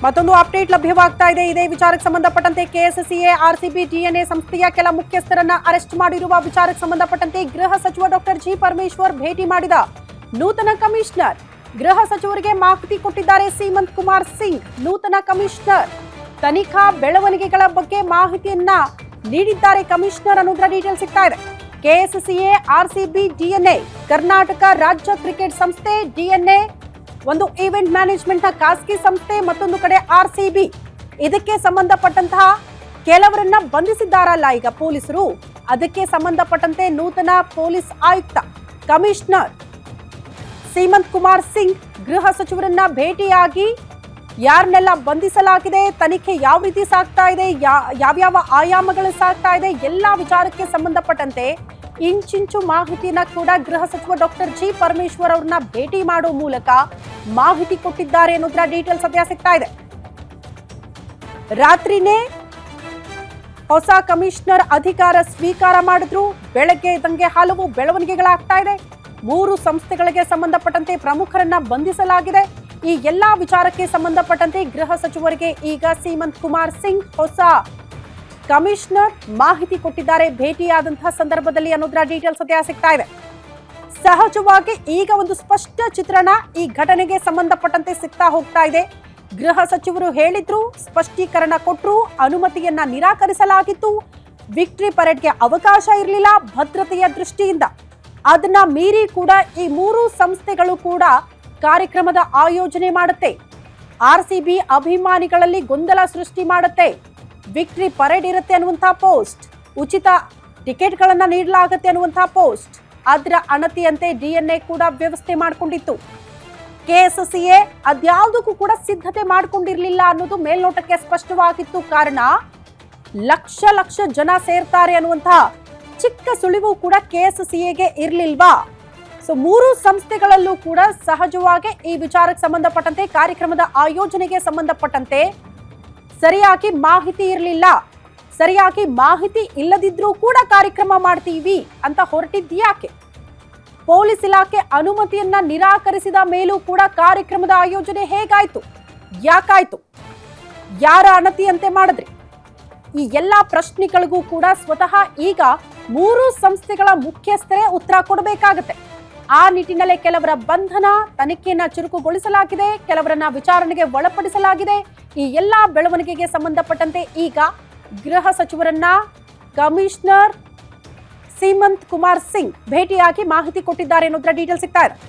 ಮತ್ತೊಂದು ಅಪ್ಡೇಟ್ ಲಭ್ಯವಾಗ್ತಾ ಇದೆ. ಇದೇ ವಿಚಾರಕ್ಕೆ ಸಂಬಂಧಪಟ್ಟಂತೆ ಕೆಎಸ್ಸಿಎ ಆರ್ಸಿಬಿ ಡಿಎನ್ಎ ಸಂಸ್ಥೆಯ ಕೆಲ ಮುಖ್ಯಸ್ಥರನ್ನ ಅರೆಸ್ಟ್ ಮಾಡಿರುವ ವಿಚಾರಕ್ಕೆ ಸಂಬಂಧಪಟ್ಟಂತೆ ಗೃಹ ಸಚಿವ ಡಾಕ್ಟರ್ ಜಿ ಪರಮೇಶ್ವರ್ ಭೇಟಿ ಮಾಡಿದ ನೂತನ ಕಮಿಷನರ್. ಗೃಹ ಸಚಿವರಿಗೆ ಮಾಹಿತಿ ಕೊಟ್ಟಿದ್ದಾರೆ ಸೀಮಂತ್ ಕುಮಾರ್ ಸಿಂಗ್. ನೂತನ ಕಮಿಷನರ್ ತನಿಖಾ ಬೆಳವಣಿಗೆಗಳ ಬಗ್ಗೆ ಮಾಹಿತಿಯನ್ನ ನೀಡಿದ್ದಾರೆ ಕಮಿಷನರ್ ಅನ್ನೋದರ ಡೀಟೇಲ್ ಸಿಗ್ತಾ ಇದೆ. ಕೆಎಸ್ಸಿಎ ಆರ್ಸಿಬಿ ಡಿಎನ್ಎ ಕರ್ನಾಟಕ ರಾಜ್ಯ ಕ್ರಿಕೆಟ್ ಸಂಸ್ಥೆ, ಡಿಎನ್ಎ ಒಂದು ಈವೆಂಟ್ ಮ್ಯಾನೇಜ್ಮೆಂಟ್ ನ ಖಾಸಗಿ ಸಂಸ್ಥೆ, ಮತ್ತೊಂದು ಕಡೆ ಆರ್ಸಿಬಿ. ಇದಕ್ಕೆ ಸಂಬಂಧಪಟ್ಟಂತಹ ಕೆಲವರನ್ನ ಬಂಧಿಸಿದ್ದಾರಲ್ಲ ಈಗ ಪೊಲೀಸರು. ಅದಕ್ಕೆ ಸಂಬಂಧಪಟ್ಟಂತೆ ನೂತನ ಪೊಲೀಸ್ ಆಯುಕ್ತ ಕಮಿಷನರ್ ಸೀಮಂತ್ ಕುಮಾರ್ ಸಿಂಗ್ ಗೃಹ ಸಚಿವರನ್ನ ಭೇಟಿಯಾಗಿ ಯಾರನ್ನೆಲ್ಲ ಬಂಧಿಸಲಾಗಿದೆ, ತನಿಖೆ ಯಾವ ರೀತಿ ಸಾಗ್ತಾ ಇದೆ, ಯಾವ್ಯಾವ ಆಯಾಮಗಳು ಸಾಗ್ತಾ ಇದೆ, ಎಲ್ಲಾ ವಿಚಾರಕ್ಕೆ ಸಂಬಂಧಪಟ್ಟಂತೆ ಇಂಚಿಂಚು ಮಾಹಿತಿಯನ್ನ ಕೂಡ ಗೃಹ ಸಚಿವ ಡಾಕ್ಟರ್ ಜಿ ಪರಮೇಶ್ವರ್ ಅವ್ರನ್ನ ಭೇಟಿ ಮಾಡುವ ಮೂಲಕ ಮಾಹಿತಿ ಕೊಟ್ಟಿದ್ದಾರೆ ಅನ್ನೋದರ ಡೀಟೇಲ್ ಸದ್ಯ ಸಿಗ್ತಾ ಇದೆ. ರಾತ್ರಿನೇ ಹೊಸ ಕಮಿಷನರ್ ಅಧಿಕಾರ ಸ್ವೀಕಾರ ಮಾಡಿದ್ರು. ಬೆಳಗ್ಗೆ ಇದ್ದಂಗೆ ಹಲವು ಬೆಳವಣಿಗೆಗಳಾಗ್ತಾ ಇದೆ. 3 ಸಂಸ್ಥೆಗಳಿಗೆ ಸಂಬಂಧಪಟ್ಟಂತೆ ಪ್ರಮುಖರನ್ನ ಬಂಧಿಸಲಾಗಿದೆ. ಈ ಎಲ್ಲಾ ವಿಚಾರಕ್ಕೆ ಸಂಬಂಧಪಟ್ಟಂತೆ ಗೃಹ ಸಚಿವರಿಗೆ ಈಗ ಸೀಮಂತ್ ಕುಮಾರ್ ಸಿಂಗ್ ಹೊಸ ಕಮಿಷನರ್ ಮಾಹಿತಿ ಕೊಟ್ಟಿದ್ದಾರೆ ಭೇಟಿಯಾದಂತಹ ಸಂದರ್ಭದಲ್ಲಿ ಅನ್ನೋದರ ಡೀಟೇಲ್ ಸದ್ಯ ಸಿಗ್ತಾ ಇದೆ. ಸಹಜವಾಗಿ ಈಗ ಒಂದು ಸ್ಪಷ್ಟ ಚಿತ್ರಣ ಈ ಘಟನೆಗೆ ಸಂಬಂಧಪಟ್ಟಂತೆ ಸಿಗ್ತಾ ಹೋಗ್ತಾ ಇದೆ. ಗೃಹ ಸಚಿವರು ಹೇಳಿದ್ರು, ಸ್ಪಷ್ಟೀಕರಣ ಕೊಟ್ಟರು, ಅನುಮತಿಯನ್ನ ನಿರಾಕರಿಸಲಾಗಿತ್ತು. ವಿಕ್ಟರಿ ಪರೇಡ್ಗೆ ಅವಕಾಶ ಇರಲಿಲ್ಲ ಭದ್ರತೆಯ ದೃಷ್ಟಿಯಿಂದ. ಅದನ್ನ ಮೀರಿ ಕೂಡ ಈ 3 ಸಂಸ್ಥೆಗಳು ಕೂಡ ಕಾರ್ಯಕ್ರಮದ ಆಯೋಜನೆ ಮಾಡುತ್ತೆ. ಆರ್ಸಿಬಿ ಅಭಿಮಾನಿಗಳಲ್ಲಿ ಗೊಂದಲ ಸೃಷ್ಟಿ ಮಾಡುತ್ತೆ. ವಿಕ್ಟರಿ ಪರೇಡ್ ಇರುತ್ತೆ ಅನ್ನುವಂತಹ ಪೋಸ್ಟ್, ಉಚಿತ ಟಿಕೆಟ್ಗಳನ್ನ ನೀಡಲಾಗುತ್ತೆ ಅನ್ನುವಂತಹ ಪೋಸ್ಟ್, ಅದರ ಅಣತಿಯಂತೆ ಡಿಎನ್ಎ ಕೂಡ ವ್ಯವಸ್ಥೆ ಮಾಡಿಕೊಂಡಿತ್ತು. ಕೆಎಸ್ಸಿಎ ಅದ್ಯಾವುದಕ್ಕೂ ಕೂಡ ಸಿದ್ಧತೆ ಮಾಡಿಕೊಂಡಿರಲಿಲ್ಲ ಅನ್ನೋದು ಮೇಲ್ನೋಟಕ್ಕೆ ಸ್ಪಷ್ಟವಾಗಿತ್ತು. ಕಾರಣ ಲಕ್ಷ ಜನ ಸೇರ್ತಾರೆ ಅನ್ನುವಂತಹ ಚಿಕ್ಕ ಸುಳಿವು ಕೂಡ ಕೆಎಸ್ಸಿಎಗೆ ಇರಲಿಲ್ವಾ? ಸೊ 3 ಸಂಸ್ಥೆಗಳಲ್ಲೂ ಕೂಡ ಸಹಜವಾಗಿ ಈ ವಿಚಾರಕ್ಕೆ ಸಂಬಂಧಪಟ್ಟಂತೆ, ಕಾರ್ಯಕ್ರಮದ ಆಯೋಜನೆಗೆ ಸಂಬಂಧಪಟ್ಟಂತೆ ಸರಿಯಾಗಿ ಮಾಹಿತಿ ಇರಲಿಲ್ಲ. ಸರಿಯಾಗಿ ಮಾಹಿತಿ ಇಲ್ಲದಿದ್ರೂ ಕೂಡ ಕಾರ್ಯಕ್ರಮ ಮಾಡ್ತೀವಿ ಅಂತ ಹೊರಟಿದ್ಯಾಕೆ? ಪೊಲೀಸ್ ಇಲಾಖೆ ಅನುಮತಿಯನ್ನ ನಿರಾಕರಿಸಿದ ಮೇಲೂ ಕೂಡ ಕಾರ್ಯಕ್ರಮದ ಆಯೋಜನೆ ಹೇಗಾಯ್ತು, ಯಾಕಾಯ್ತು, ಯಾರ ಅಣತಿಯಂತೆ ಮಾಡಿದ್ರಿ? ಈ ಎಲ್ಲಾ ಪ್ರಶ್ನೆಗಳಿಗೂ ಕೂಡ ಸ್ವತಃ ಈಗ 3 ಸಂಸ್ಥೆಗಳ ಮುಖ್ಯಸ್ಥರೇ ಉತ್ತರ ಕೊಡಬೇಕಾಗತ್ತೆ. ಆ ನಿಟ್ಟಿನಲ್ಲೇ ಕೆಲವರ ಬಂಧನ, ತನಿಖೆಯನ್ನ ಚುರುಕುಗೊಳಿಸಲಾಗಿದೆ, ಕೆಲವರನ್ನ ವಿಚಾರಣೆಗೆ ಒಳಪಡಿಸಲಾಗಿದೆ. ಈ ಎಲ್ಲಾ ಬೆಳವಣಿಗೆಗೆ ಸಂಬಂಧಪಟ್ಟಂತೆ ಈಗ ಗೃಹ ಸಚಿವರನ್ನ ಕಮಿಷನರ್ ಸೀಮಂತ್ ಕುಮಾರ್ ಸಿಂಗ್ ಭೇಟಿಯಾಗಿ ಮಾಹಿತಿ ಕೊಟ್ಟಿದ್ದಾರೆ ಅನ್ನೋದರ ಡೀಟೇಲ್ ಸಿಗ್ತಾ ಇದೆ.